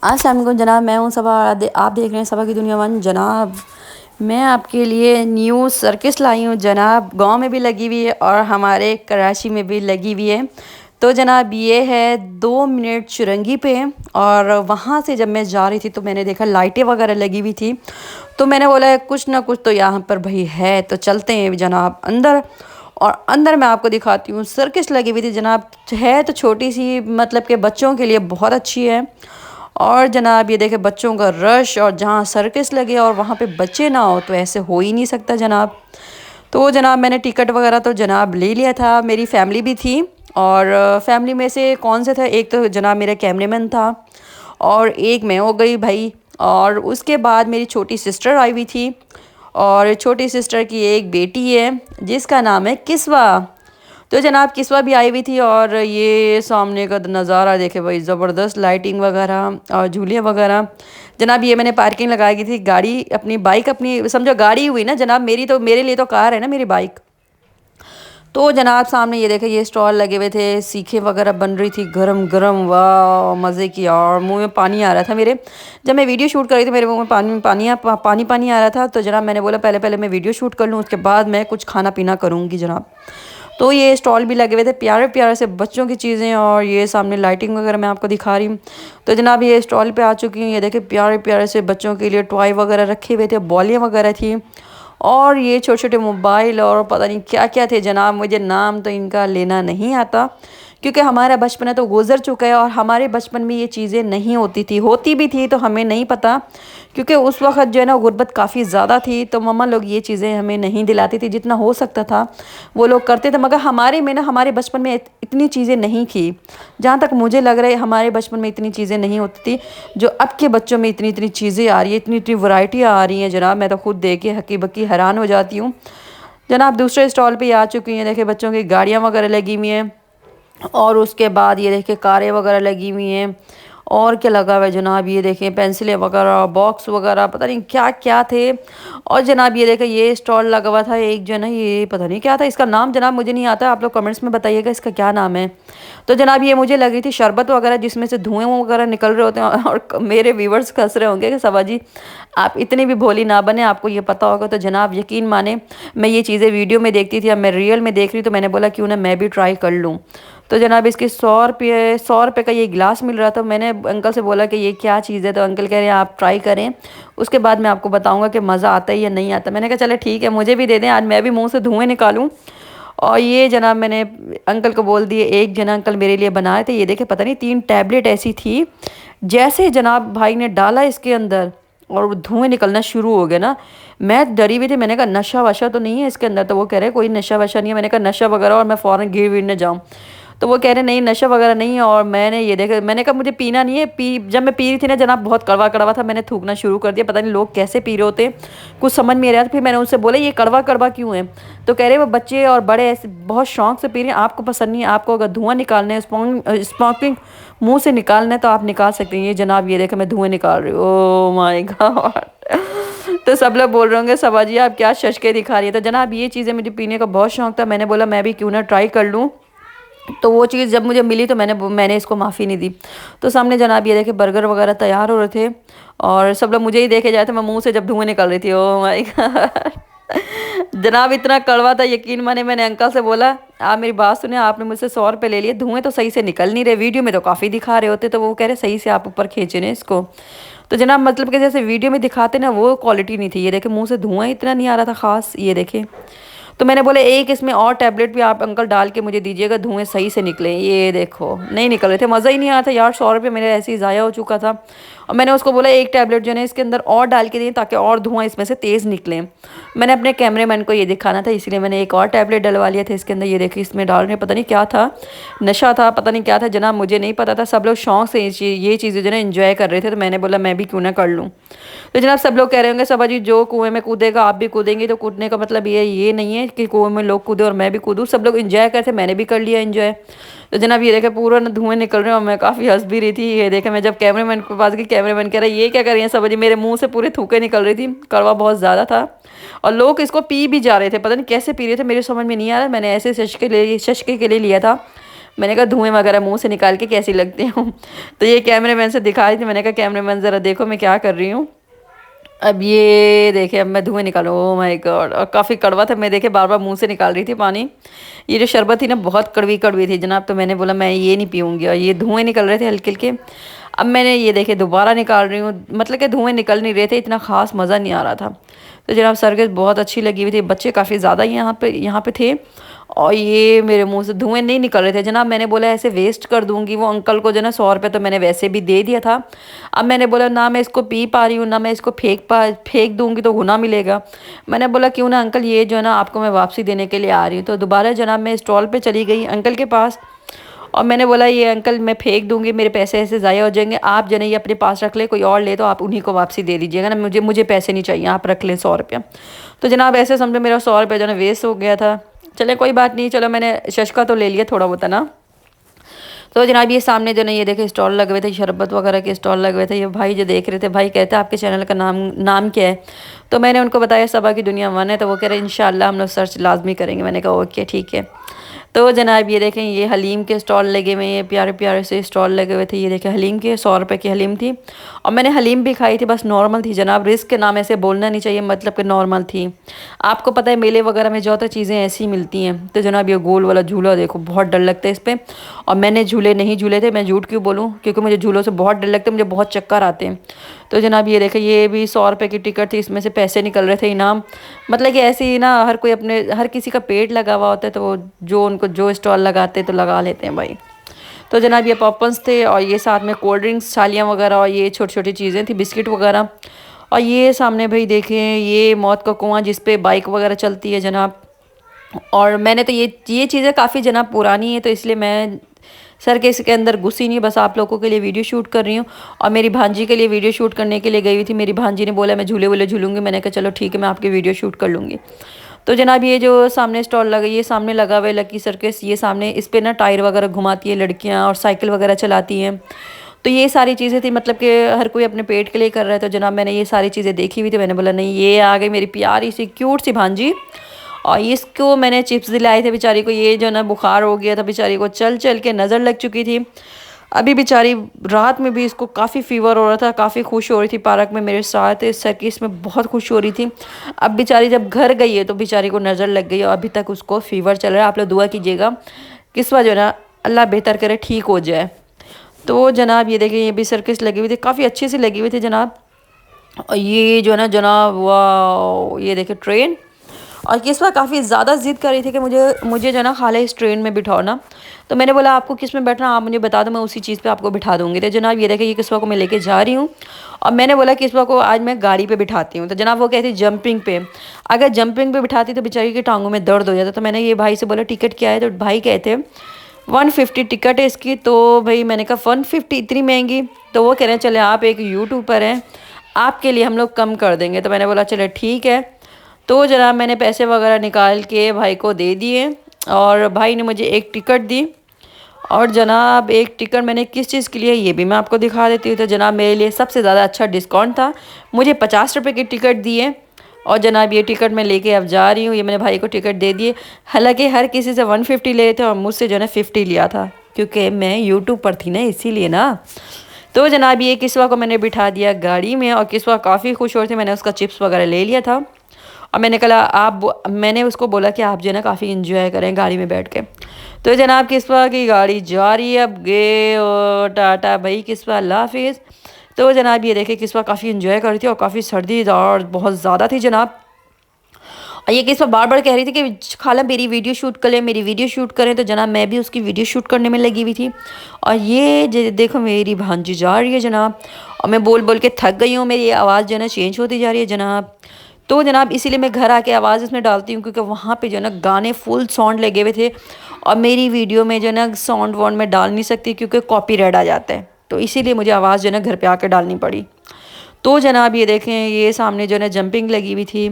अस्सलाम वालेकुम जनाब, मैं हूँ सबा। आप देख रहे हैं सबा की दुनिया वन। जनाब मैं आपके लिए न्यू सर्किस लाई हूँ जनाब। गांव में भी लगी हुई है और हमारे कराची में भी लगी हुई है। तो जनाब ये है 2 मिनट चुरंगी पे। और वहाँ से जब मैं जा रही थी तो मैंने देखा लाइटें वगैरह लगी हुई थी। तो मैंने बोला कुछ ना कुछ तो यहाँ पर भाई है, तो चलते हैं जनाब अंदर। और अंदर मैं आपको दिखाती हूँ, सर्किस लगी हुई थी जनाब। है तो छोटी सी, मतलब कि बच्चों के लिए बहुत अच्छी है। और जनाब ये देखे बच्चों का रश, और जहाँ सर्कस लगे और वहाँ पे बच्चे ना हो तो ऐसे हो ही नहीं सकता जनाब। तो जनाब मैंने टिकट वगैरह तो जनाब ले लिया था, मेरी फैमिली भी थी। और फैमिली में से कौन से था, एक तो जनाब मेरा कैमरेमैन था और एक मैं हो गई भाई। और उसके बाद मेरी छोटी सिस्टर आई हुई थी, और छोटी सिस्टर की एक बेटी है जिसका नाम है किस्वा। तो जनाब किस्वा भी आई हुई थी। और ये सामने का नज़ारा देखे भाई, ज़बरदस्त लाइटिंग वगैरह और झूले वगैरह। जनाब ये मैंने पार्किंग लगाई की थी, गाड़ी अपनी, बाइक अपनी, समझो गाड़ी हुई ना जनाब मेरी, तो मेरे लिए तो कार है ना मेरी बाइक। तो जनाब सामने ये देखे, ये स्टॉल लगे हुए थे, सीखें वगैरह बन रही थी गरम गरम। वाह मज़े की, और मुंह में पानी आ रहा था मेरे। जब मैं वीडियो शूट कर रही थी मेरे मुंह में पानी आ रहा था। तो जनाब मैंने बोला पहले पहले मैं वीडियो शूट कर लूँ, उसके बाद मैं कुछ खाना पीना करूँगी जनाब। तो ये स्टॉल भी लगे हुए थे, प्यारे प्यारे से बच्चों की चीज़ें। और ये सामने लाइटिंग वगैरह मैं आपको दिखा रही हूँ। तो जनाब ये स्टॉल पे आ चुकी हूँ। ये देखे प्यारे प्यारे से बच्चों के लिए टॉय वगैरह रखे हुए थे, बॉलियाँ वगैरह थी। और ये छोटे छोटे मोबाइल और पता नहीं क्या क्या थे जनाब, मुझे नाम तो इनका लेना नहीं आता, क्योंकि हमारा बचपन है तो गुजर चुका है। और हमारे बचपन में ये चीज़ें नहीं होती थी, होती भी थी तो हमें नहीं पता, क्योंकि उस वक्त जो है ना गुर्बत काफ़ी ज़्यादा थी। तो मम्मा लोग ये चीज़ें हमें नहीं दिलाती थी, जितना हो सकता था वो लोग करते थे। मगर हमारे में ना, हमारे बचपन में इतनी चीज़ें नहीं थी। जहाँ तक मुझे लग रहा है हमारे बचपन में इतनी चीज़ें नहीं होती थी, जो अब के बच्चों में इतनी इतनी चीज़ें आ रही है, इतनी इतनी वैरायटियाँ आ रही हैं जनाब। मैं तो खुद देख के हक्की बक्की हैरान हो जाती हूँ। जनाब दूसरे स्टॉल पे आ चुकी हैं, देखे बच्चों की गाड़ियाँ वगैरह लगी हुई हैं। और उसके बाद ये देखें कारें वगैरह लगी हुई हैं। और क्या लगा हुआ है जनाब, ये देखें पेंसिलें वगैरह, बॉक्स वगैरह, पता नहीं क्या क्या थे। और जनाब ये देखें ये स्टॉल लगा हुआ था एक जो है ना, ये पता नहीं क्या था, इसका नाम जनाब मुझे नहीं आता, आप लोग कमेंट्स में बताइएगा इसका क्या नाम है। तो जनाब ये मुझे लग रही थी शरबत वगैरह, जिसमें से धुएं वगैरह निकल रहे होते हैं। और मेरे व्यूवर्स हंस रहे होंगे कि सबा जी आप इतनी भी भोली ना बने, आपको ये पता होगा। तो जनाब यकीन माने, मैं ये चीज़ें वीडियो में देखती थी, अब मैं रियल में देख रही, तो मैंने बोला क्यों ना मैं भी ट्राई कर लूँ। तो जनाब इसके 100 रुपये का ये गिलास मिल रहा था। मैंने अंकल से बोला कि ये क्या चीज़ है, तो अंकल कह रहे हैं आप ट्राई करें, उसके बाद मैं आपको बताऊंगा कि मज़ा आता है या नहीं आता। मैंने कहा चले ठीक है, मुझे भी दे दें, आज मैं भी मुंह से धुएं निकालूं। और ये जनाब मैंने अंकल को बोल दिए, एक जना अंकल मेरे लिए बना रहे थे। ये देखे पता नहीं 3 टैबलेट ऐसी थी, जैसे जनाब भाई ने डाला इसके अंदर और वो धुएं निकलना शुरू हो गया ना, मैं डरी हुई थी। मैंने कहा नशा वशा तो नहीं है इसके अंदर, तो वो कह रहे कोई नशा वशा नहीं है। मैंने कहा नशा वगैरह, और मैं फ़ौरन गिर विर न जाऊँ। तो वो कह रहे नहीं नशा वगैरह नहीं है। और मैंने ये देखा, मैंने कहा मुझे पीना नहीं है। जब मैं पी रही थी ना जनाब, बहुत कड़वा कड़वा था, मैंने थूकना शुरू कर दिया। पता नहीं लोग कैसे पी रहे होते हैं, कुछ समझ में नहीं आ रहा था। फिर मैंने उनसे बोला ये कड़वा कड़वा क्यों है, तो कह रहे वो बच्चे और बड़े ऐसे बहुत शौक से पी रहे हैं, आपको पसंद नहीं है, आपको अगर धुआं निकालना है, स्मोकिंग मुंह से निकालना है तो आप निकाल सकते हैं। ये जनाब ये देखा मैं धुएं निकाल रही हूँ, ओ माय गॉड। तो सब लोग बोल रहे होंगे सबा जी आप क्या शशके दिखा रही है। तो जनाब ये चीज़ें मुझे पीने का बहुत शौक था, मैंने बोला मैं भी क्यों ना ट्राई कर लूँ। तो वो चीज़ जब मुझे मिली तो मैंने इसको माफ़ी नहीं दी। तो सामने जनाब ये देखे बर्गर वगैरह तैयार हो रहे थे, और सब लोग मुझे ही देखे जाए थे, मैं मुंह से जब धुएं निकल रही थी, ओ माय गॉड। जनाब इतना कड़वा था, यकीन माने। मैंने अंकल से बोला आप मेरी बात सुने, आपने मुझसे 100 रुपये ले लिए, धुएं तो सही से निकल नहीं रहे, वीडियो में तो काफ़ी दिखा रहे होते। तो वो कह रहे सही से आप ऊपर खींचे ने इसको। तो जनाब मतलब कि जैसे वीडियो में दिखाते ना वो क्वालिटी नहीं थी। ये देखे मुंह से धुआं इतना नहीं आ रहा था ख़ास, ये देखे। तो मैंने बोले एक इसमें और टैबलेट भी आप अंकल डाल के मुझे दीजिएगा, धुएं सही से निकले। ये देखो नहीं निकल रहे थे, मज़ा ही नहीं आया था यार, 100 रुपये मेरे ऐसे ही ज़ाया हो चुका था। और मैंने उसको बोला एक टैबलेट जो है इसके अंदर और डाल के दें, ताकि और धुआं इसमें से तेज़ निकले। मैंने अपने कैमरेमैन को ये दिखाना था, इसलिए मैंने एक और टैबलेट डलवा लिया था इसके अंदर। ये देखिए इसमें डाल रहे, पता नहीं क्या था, नशा था, पता नहीं क्या था जनाब, मुझे नहीं पता था। सब लोग शौक से ये चीज़ें जो है इंजॉय कर रहे थे, तो मैंने बोला मैं भी क्यों ना कर लूँ। तो जनाब सब लोग कह रहे होंगे सबा जी जो कुएं में कूदेगा आप भी कूदेंगे, तो कूदने का मतलब ये नहीं है कि कुएं में लोग कूदे और मैं भी कूदूँ। सब लोग इंजॉय करते, मैंने भी कर लिया इंजॉय। तो जनाब ये देखे पूरा ना धुएं निकल रहे हैं, और मैं काफ़ी हंस भी रही थी। ये देखे मैं जब कैमरेमैन के पास गई, कैमरेमैन कह रहा है ये क्या कर रही है सबा जी, मेरे मुंह से पूरे थूके निकल रही थी, कड़वा बहुत ज़्यादा था। और लोग इसको पी भी जा रहे थे, पता नहीं कैसे पी रहे थे, मेरे समझ में नहीं आ रहा। मैंने ऐसे शशके के लिए लिया था, मैंने कहा धुएँ वगैरह मुँह से निकाल के कैसी लगती हूँ। तो ये कैमरामैन से दिखा रही थी, मैंने कहा कैमरामैन ज़रा देखो मैं क्या कर रही हूँ। अब ये देखिए, अब मैं धुएँ निकालूँ, ओह माय गॉड! और काफ़ी कड़वा था, मैं देखिए बार-बार मुँह से निकाल रही थी पानी। ये जो शरबत थी ना बहुत कड़वी-कड़वी थी जनाब, तो मैंने बोला मैं ये नहीं पीऊँगी, और ये धुएँ निकल रहे थे हल्के-हल्के। अब मैंने ये देखिए दोबारा निकाल रही हूँ, मतलब कि धुएँ निकल नहीं रहे थे, इतना ख़ास मज़ा नहीं आ रहा था। तो जनाब सर्कस बहुत अच्छी लगी हुई थी, बच्चे काफ़ी ज़्यादा यहाँ पे थे, और ये मेरे मुँह से धुएँ नहीं निकल रहे थे जनाब। मैंने बोला ऐसे वेस्ट कर दूँगी, वो अंकल को जो ना 100 रुपये तो मैंने वैसे भी दे दिया था। अब मैंने बोला ना मैं इसको पी पा रही हूँ, ना मैं इसको फेंक दूँगी तो गुनाह मिलेगा। मैंने बोला क्यों ना अंकल, ये जो है ना आपको मैं वापसी देने के लिए आ रही हूँ। तो दोबारा जनाब मैं स्टॉल पे चली गई अंकल के पास, और मैंने बोला ये अंकल मैं फेंक दूँगी, मेरे पैसे ऐसे ज़ाया हो जाएँगे, आप जो है ये अपने पास रख लें, कोई और ले तो आप उन्हीं को वापसी दे दीजिएगा ना, मुझे पैसे नहीं चाहिए, आप रख लें 100 रुपया। तो जनाब ऐसे समझो मेरा 100 रुपया जो है ना वेस्ट हो गया था। चले कोई बात नहीं, चलो मैंने शशका तो ले लिया थोड़ा बहुत है ना। तो जनाब ये सामने जो ना ये देखे स्टॉल लगे हुए थे, शरबत वगैरह के स्टॉल लगे हुए थे। ये भाई जो देख रहे थे, भाई कहते हैं आपके चैनल का नाम क्या है? तो मैंने उनको बताया सबा की दुनिया वन है। तो वो कह रहे हैं इंशाल्लाह हम लोग सर्च लाजमी करेंगे। मैंने कहा ओके ठीक है। तो जनाब ये देखें ये हलीम के स्टॉल लगे हुए हैं, प्यारे प्यारे से स्टॉल लगे हुए थे। ये देखें हलीम के 100 रुपये की हलीम थी, और मैंने हलीम भी खाई थी, बस नॉर्मल थी जनाब। रिस्क के नाम ऐसे बोलना नहीं चाहिए, मतलब कि नॉर्मल थी। आपको पता है मेले वगैरह में ज़्यादातर चीज़ें ऐसी ही मिलती हैं। तो जनाब ये गोल वाला झूला देखो, बहुत डर लगता है इस पर, और मैंने झूले नहीं झूले थे। मैं झूठ क्यों बोलूँ, क्योंकि मुझे झूलों से बहुत डर लगता है, मुझे बहुत चक्कर आते हैं। तो जनाब ये देखें ये भी 100 रुपये की टिकट थी, इसमें से पैसे निकल रहे थे इनाम। मतलब कि ऐसे ही ना हर किसी का पेट लगा हुआ होता है, तो वो जो उनको जो स्टॉल लगाते हैं तो लगा लेते हैं भाई। तो जनाब ये पॉपकॉर्न्स थे, और ये साथ में कोल्ड ड्रिंक्स छालियाँ वगैरह, और ये छोटी छोटी चीज़ें थी, बिस्किट वगैरह। और ये सामने भाई देखें ये मौत का कुआं जिस पे बाइक वगैरह चलती है जनाब। और मैंने तो ये चीज़ें काफ़ी जनाब पुरानी है, तो इसलिए मैं सर के इसके अंदर घुसी नहीं, बस आप लोगों के लिए वीडियो शूट कर रही हूँ। और मेरी भांजी के लिए वीडियो शूट करने के लिए गई हुई थी। मेरी भांजी ने बोला मैं झूले वूले झूलूंगी, मैंने कहा चलो ठीक है मैं आपकी वीडियो शूट कर लूँगी। तो जनाब ये जो सामने स्टॉल लगा, ये सामने लगा हुआ है लकी सर्कस। ये सामने इस पर ना टायर वगैरह घुमाती है लड़कियाँ, और साइकिल वगैरह चलाती हैं। तो ये सारी चीज़ें थी, मतलब कि हर कोई अपने पेट के लिए कर रहा है। तो जनाब मैंने ये सारी चीज़ें देखी हुई थी, मैंने बोला नहीं ये आ गई मेरी प्यारी सी क्यूट सी भांजी। और इसको मैंने चिप्स दिलाए थे बेचारी को, ये जो ना बुखार हो गया था बेचारी को, चल चल के नज़र लग चुकी थी। अभी बेचारी रात में भी इसको काफ़ी फीवर हो रहा था, काफ़ी खुश हो रही थी पार्क में मेरे साथ, सर्किस में बहुत खुश हो रही थी। अब बेचारी जब घर गई है तो बेचारी को नज़र लग गई, और अभी तक उसको फीवर चल रहा है। आप लोग दुआ कीजिएगा किस्वा जो है ना अल्लाह बेहतर करे, ठीक हो जाए। तो जनाब ये देखिए ये भी सर्किस लगी हुई थी, काफ़ी अच्छी सी लगी हुई थी जनाब। और ये जो है ना जनाब वाह, ये देखिए ट्रेन। और किस्वा काफ़ी ज़्यादा ज़िद कर रही थी कि मुझे जो है ना खाले इस ट्रेन में बिठाओ ना। तो मैंने बोला आपको किस में बैठना आप मुझे बता दो, मैं उसी चीज़ पे आपको बिठा दूँगी। तो जनाब ये देखिए ये किस्वा को मैं लेके जा रही हूँ, और मैंने बोला किस्वा को आज मैं गाड़ी पे बिठाती हूँ। तो जनाब वो कहती जंपिंग पे, अगर जंपिंग पे बिठाती तो बेचारी की टांगों में दर्द हो जाता। तो मैंने ये भाई से बोला टिकट क्या है, तो भाई कहते 150 टिकट है इसकी। तो भाई मैंने कहा 150 इतनी महंगी? तो वो कह रहे हैं चले आप एक यूट्यूबर हैं, आपके लिए हम लोग कम कर देंगे। तो मैंने बोला चले ठीक है। तो जनाब मैंने पैसे वगैरह निकाल के भाई को दे दिए, और भाई ने मुझे एक टिकट दी। और जनाब एक टिकट मैंने किस चीज़ के लिए ये भी मैं आपको दिखा देती हूँ। तो जनाब मेरे लिए सबसे ज़्यादा अच्छा डिस्काउंट था, मुझे 50 रुपये की टिकट दिए। और जनाब ये टिकट मैं लेके अब जा रही हूँ, ये मैंने भाई को टिकट दे दिए। हालांकि हर किसी से 150 ले थे, और मुझसे जो है ना 50 लिया था, क्योंकि मैं यूट्यूब पर थी ना इसीलिए ना। तो जनाब ये किस्वा को मैंने बिठा दिया गाड़ी में, और किस्वा काफ़ी खुश हो रही थी। मैंने उसका चिप्स वगैरह ले लिया था, और मैंने उसको बोला कि आप जो है ना काफ़ी इंजॉय करें गाड़ी में बैठ के। तो जनाब किस्वा की गाड़ी जा रही है, अब गे ओ टाटा भाई किस्वा अल्लाह हाफिज़। तो जनाब ये देखे किस्वा काफ़ी इंजॉय कर रही थी, और काफ़ी सर्दी और बहुत ज़्यादा थी जनाब। और ये किस्वा बार बार कह रही थी कि खाला मेरी वीडियो शूट कर लें, मेरी वीडियो शूट करें। तो जनाब मैं भी उसकी वीडियो शूट करने में लगी हुई थी। और ये देखो मेरी भांजी जा रही है जनाब, और मैं बोल बोल के थक गई हूँ, मेरी आवाज़ जो है ना चेंज होती जा रही है जनाब। तो जनाब इसीलिए मैं घर आके आवाज़ इसमें डालती हूँ, क्योंकि वहाँ पे जो है ना गाने फुल साउंड लगे हुए थे, और मेरी वीडियो में जो है ना साउंड वाउंड में डाल नहीं सकती, क्योंकि कॉपीराइट आ जाता है। तो इसीलिए मुझे आवाज़ जो है ना घर पे आके डालनी पड़ी। तो जनाब ये देखें ये सामने जो है ना जंपिंग लगी हुई थी,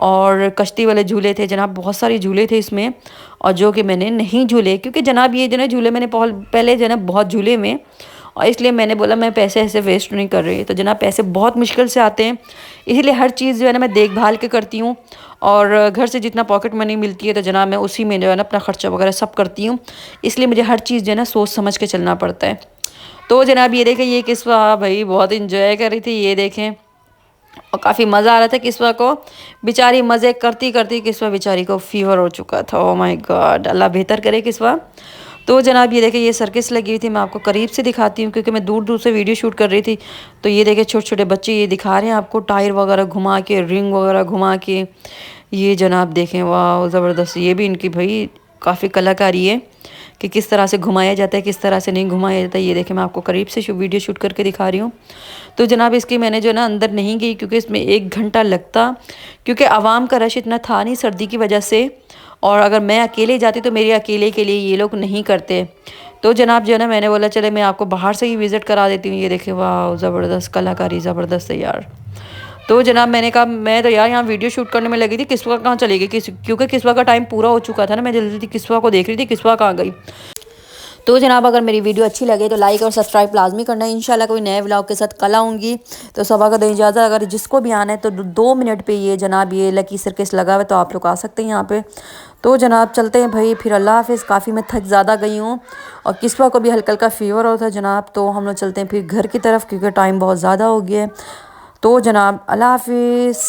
और कश्ती वाले झूले थे जनाब, बहुत सारे झूले थे इसमें, और जो कि मैंने नहीं झूले, क्योंकि जनाब ये जो है झूले मैंने पहले जो है ना बहुत झूले में, और इसलिए मैंने बोला मैं पैसे ऐसे वेस्ट नहीं कर रही। तो जनाब पैसे बहुत मुश्किल से आते हैं, इसीलिए हर चीज़ जो है ना मैं देखभाल के करती हूँ। और घर से जितना पॉकेट मनी मिलती है तो जनाब मैं उसी में जो है ना अपना ख़र्चा वगैरह सब करती हूँ। इसलिए मुझे हर चीज़ जो है ना सोच समझ के चलना पड़ता है। तो जनाब ये देखें, ये किस्सा भाई बहुत इंजॉय कर रही थी, ये देखें, और काफ़ी मज़ा आ रहा था किस्वा को। बेचारी मज़े करती करती किस्वा बेचारी को फीवर हो चुका था। ओ माय गॉड, अल्लाह बेहतर करे किस्वा। तो जनाब ये देखें, ये सर्कस लगी हुई थी, मैं आपको करीब से दिखाती हूँ क्योंकि मैं दूर दूर से वीडियो शूट कर रही थी। तो ये देखें छोटे छोटे बच्चे ये दिखा रहे हैं आपको टायर वगैरह घुमा के, रिंग वगैरह घुमा के। ये जनाब देखें, वाह ज़बरदस्त, ये भी इनकी भाई काफ़ी कलाकारी है कि किस तरह से घुमाया जाता है, किस तरह से नहीं घुमाया जाता है। ये देखें मैं आपको करीब से वीडियो शूट करके दिखा रही हूँ। तो जनाब इसकी मैंने जो है ना अंदर नहीं गई क्योंकि इसमें 1 घंटा लगता, क्योंकि आवाम का रश इतना था नहीं सर्दी की वजह से। और अगर मैं अकेले जाती तो मेरे अकेले के लिए ये लोग नहीं करते। तो जनाब जो है ना मैंने बोला चले मैं आपको बाहर से ही विज़िट करा देती हूँ। ये देखें, वाह ज़बरदस्त कलाकारी, ज़बरदस्त है यार। तो जनाब मैंने कहा मैं तो यार यहाँ वीडियो शूट करने में लगी थी, किस्वा कहाँ चली गई, क्योंकि किस्वा का टाइम पूरा हो चुका था ना, मैं जल्दी जल्दी किस्वा को देख रही थी किस्वा कहाँ गई। तो जनाब अगर मेरी वीडियो अच्छी लगे तो लाइक और सब्सक्राइब लाजमी करना है। इंशाल्लाह कोई नए व्लॉग के साथ कल आऊँगी। तो सबा का दो इजाज़त, अगर जिसको भी आना है तो 2 मिनट पे ये जनाब ये लकी सर्कस लगा हुआ है तो आप लोग आ सकते हैं यहाँ पे। तो जनाब चलते हैं भाई, फिर अल्लाह हाफिज़। काफ़ी मैं थक ज़्यादा गई हूँ और किस्वा को भी हल्का हल्का फीवर होता है जनाब। तो हम लोग चलते हैं फिर घर की तरफ क्योंकि टाइम बहुत ज़्यादा हो गया है। तो जनाब अल्लाह हाफिज़।